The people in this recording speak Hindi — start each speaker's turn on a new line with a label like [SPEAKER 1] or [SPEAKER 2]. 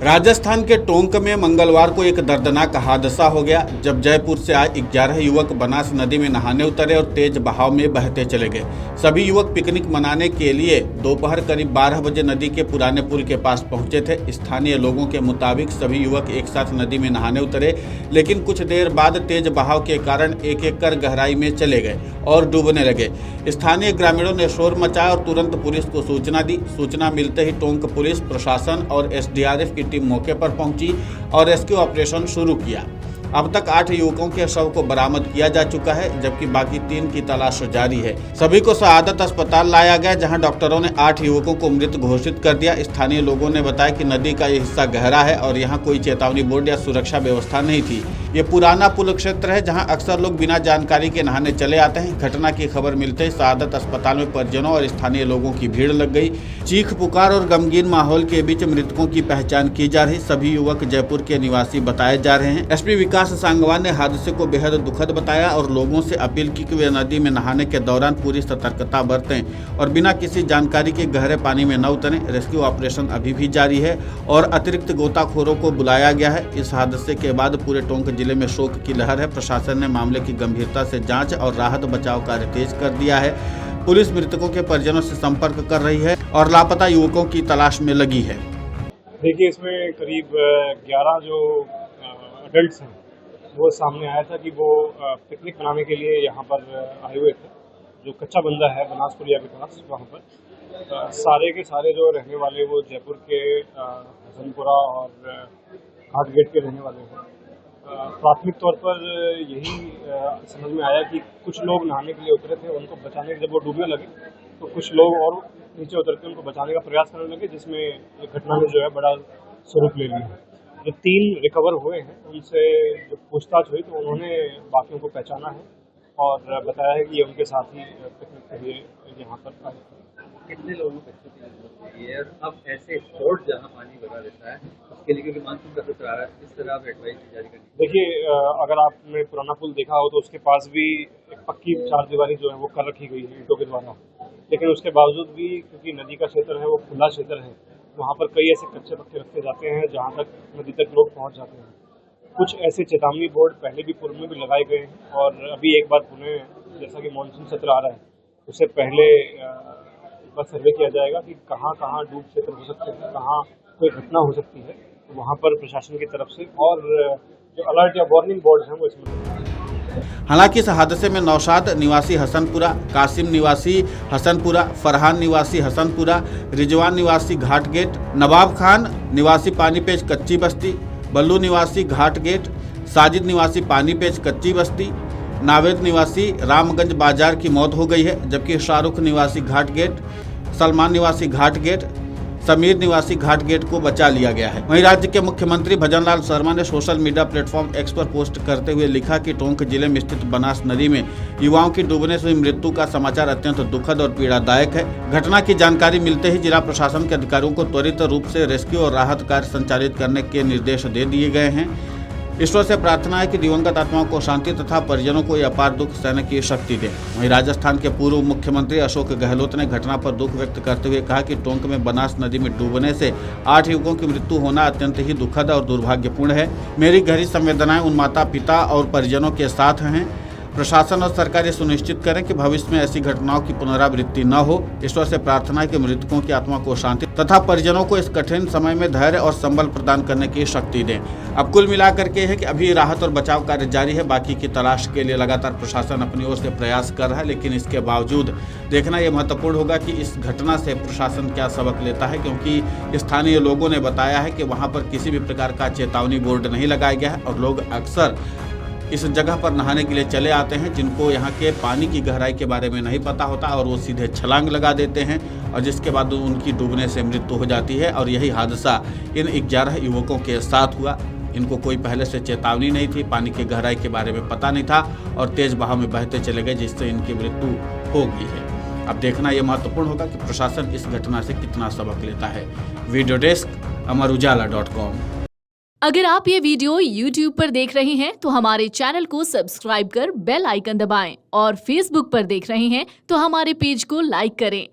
[SPEAKER 1] राजस्थान के टोंक में मंगलवार को एक दर्दनाक हादसा हो गया जब जयपुर से आए 11 युवक बनास नदी में नहाने उतरे और तेज बहाव में बहते चले गए। सभी युवक पिकनिक मनाने के लिए दोपहर करीब 12 बजे नदी के पुराने पुल के पास पहुंचे थे। स्थानीय लोगों के मुताबिक सभी युवक एक साथ नदी में नहाने उतरे, लेकिन कुछ देर बाद तेज बहाव के कारण एक एक कर गहराई में चले गए और डूबने लगे। स्थानीय ग्रामीणों ने शोर मचाया और तुरंत पुलिस को सूचना दी। सूचना मिलते ही टोंक पुलिस प्रशासन और एसडीआरएफ की टीम मौके पर पहुंची और रेस्क्यू ऑपरेशन शुरू किया। अब तक 8 युवकों के शव को बरामद किया जा चुका है, जबकि बाकी 3 की तलाश जारी है। सभी को शहादत अस्पताल लाया गया, जहां डॉक्टरों ने 8 युवकों को मृत घोषित कर दिया। स्थानीय लोगों ने बताया कि नदी का ये हिस्सा गहरा है और यहां कोई चेतावनी बोर्ड या सुरक्षा व्यवस्था नहीं थी। ये पुराना पुल क्षेत्र है जहां अक्सर लोग बिना जानकारी के नहाने चले आते हैं। घटना की खबर मिलते ही शहादत अस्पताल में परिजनों और स्थानीय लोगों की भीड़ लग गई। चीख पुकार और गमगीन माहौल के बीच मृतकों की पहचान की जा रही। सभी युवक जयपुर के निवासी बताए जा रहे हैं। एसपी विकास सांगवान ने हादसे को बेहद दुखद बताया और लोगों से अपील की कि वे नदी में नहाने के दौरान पूरी सतर्कता बरतें और बिना किसी जानकारी के गहरे पानी में न उतरें। रेस्क्यू ऑपरेशन अभी भी जारी है और अतिरिक्त गोताखोरों को बुलाया गया है। इस हादसे के बाद पूरे टोंक जिले में शोक की लहर है। प्रशासन ने मामले की गंभीरता से जांच और राहत बचाव कार्य तेज कर दिया है। पुलिस मृतकों के परिजनों से संपर्क कर रही है और लापता युवकों की तलाश में लगी है।
[SPEAKER 2] देखिए, इसमें करीब 11 जो अडल्ट्स हैं वो सामने आया था कि वो पिकनिक मनाने के लिए यहाँ पर आए हुए थे। जो कच्चा बंदा है बनास पुलिया के पास, वहाँ पर सारे के सारे जो रहने वाले वो जयपुर के हसनपुरा और घाट गेट के रहने वाले हैं। प्राथमिक तौर पर यही समझ में आया कि कुछ लोग नहाने के लिए उतरे थे, उनको बचाने के जब वो डूबने लगे तो कुछ लोग और नीचे उतर के उनको बचाने का प्रयास करने लगे, जिसमें ये घटना में जो है बड़ा स्वरूप ले लिया। जो 3 रिकवर हुए हैं उनसे जब पूछताछ हुई तो उन्होंने बाकियों को पहचाना है और बताया है कि ये उनके साथी पिकनिक के लिए यहाँ पर आए।
[SPEAKER 3] कितने लोगों को बच्चों की जरूरत होती है? अब ऐसे स्पॉट जहाँ पानी भरा रहता है उसके लिए, क्योंकि मानसून का सत्र आ रहा है, किस तरह आप एडवाइस जारी करेंगे?
[SPEAKER 2] देखिए, अगर आपने पुराना पुल देखा हो तो उसके पास भी एक पक्की चारदीवारी जो है वो कर रखी गई है ईंटों के द्वारा, लेकिन उसके बावजूद भी क्योंकि नदी का क्षेत्र है वो खुला क्षेत्र है, वहाँ पर कई ऐसे कच्चे पक्के रखे जाते हैं जहाँ तक नदी तक लोग पहुँच जाते हैं। कुछ ऐसे चेतावनी बोर्ड पहले भी पुल में भी लगाए गए हैं और अभी एक बार पुनः जैसा कि मानसून सत्र आ रहा है उससे पहले एक बार सर्वे किया जाएगा कि कहाँ कहाँ डूब क्षेत्र हो सकते हैं, कहाँ कोई घटना हो सकती है, तो वहाँ पर प्रशासन की तरफ से और जो अलर्ट या वार्निंग बोर्ड हैं वो इसमें।
[SPEAKER 1] हालांकि इस हादसे में नौशाद निवासी हसनपुरा, कासिम निवासी हसनपुरा, फरहान निवासी हसनपुरा, रिजवान निवासी घाट गेट, नवाब खान निवासी पानीपेच कच्ची बस्ती, बल्लू निवासी घाट गेट, साजिद निवासी पानीपेच कच्ची बस्ती, नावेद निवासी रामगंज बाजार की मौत हो गई है, जबकि शाहरुख निवासी घाट गेट, सलमान निवासी घाट गेट, समीर निवासी घाट गेट को बचा लिया गया है। वहीं राज्य के मुख्यमंत्री भजनलाल शर्मा ने सोशल मीडिया प्लेटफॉर्म एक्स पर पोस्ट करते हुए लिखा कि टोंक जिले में स्थित बनास नदी में युवाओं की डूबने से हुई मृत्यु का समाचार अत्यंत दुखद और पीड़ादायक है। घटना की जानकारी मिलते ही जिला प्रशासन के अधिकारियों को त्वरित रूप से रेस्क्यू और राहत कार्य संचालित करने के निर्देश दे दिए गए हैं। ईश्वर से प्रार्थना है कि दिवंगत आत्माओं को शांति तथा परिजनों को यह अपार दुख सहने की शक्ति दे। वहीं राजस्थान के पूर्व मुख्यमंत्री अशोक गहलोत ने घटना पर दुख व्यक्त करते हुए कहा कि टोंक में बनास नदी में डूबने से 8 युवकों की मृत्यु होना अत्यंत ही दुखद और दुर्भाग्यपूर्ण है। मेरी गहरी संवेदनाएं उन माता पिता और परिजनों के साथ हैं। प्रशासन और सरकार ये सुनिश्चित करें कि भविष्य में ऐसी घटनाओं की पुनरावृत्ति न हो। ईश्वर से प्रार्थना है कि मृतकों की आत्मा को शांति तथा परिजनों को इस कठिन समय में धैर्य और संबल प्रदान करने की शक्ति दें। अब कुल मिलाकर के है कि अभी राहत और बचाव कार्य जारी है। बाकी की तलाश के लिए लगातार प्रशासन अपनी ओर से प्रयास कर रहा है, लेकिन इसके बावजूद देखना यह महत्वपूर्ण होगा कि इस घटना से प्रशासन क्या सबक लेता है, क्योंकि स्थानीय लोगों ने बताया है कि वहाँ पर किसी भी प्रकार का चेतावनी बोर्ड नहीं लगाया गया है और लोग अक्सर इस जगह पर नहाने के लिए चले आते हैं, जिनको यहाँ के पानी की गहराई के बारे में नहीं पता होता और वो सीधे छलांग लगा देते हैं और जिसके बाद उनकी डूबने से मृत्यु हो जाती है। और यही हादसा इन 11 युवकों के साथ हुआ। इनको कोई पहले से चेतावनी नहीं थी, पानी की गहराई के बारे में पता नहीं था और तेज बहाव में बहते चले गए, जिससे इनकी मृत्यु हो गई है। अब देखना यह महत्वपूर्ण होगा कि प्रशासन इस घटना से कितना सबक लेता है। वीडियो डेस्क अमरउजाला.com।
[SPEAKER 4] अगर आप ये वीडियो YouTube पर देख रहे हैं तो हमारे चैनल को सब्सक्राइब कर बेल आइकन दबाएं और Facebook पर देख रहे हैं तो हमारे पेज को लाइक करें।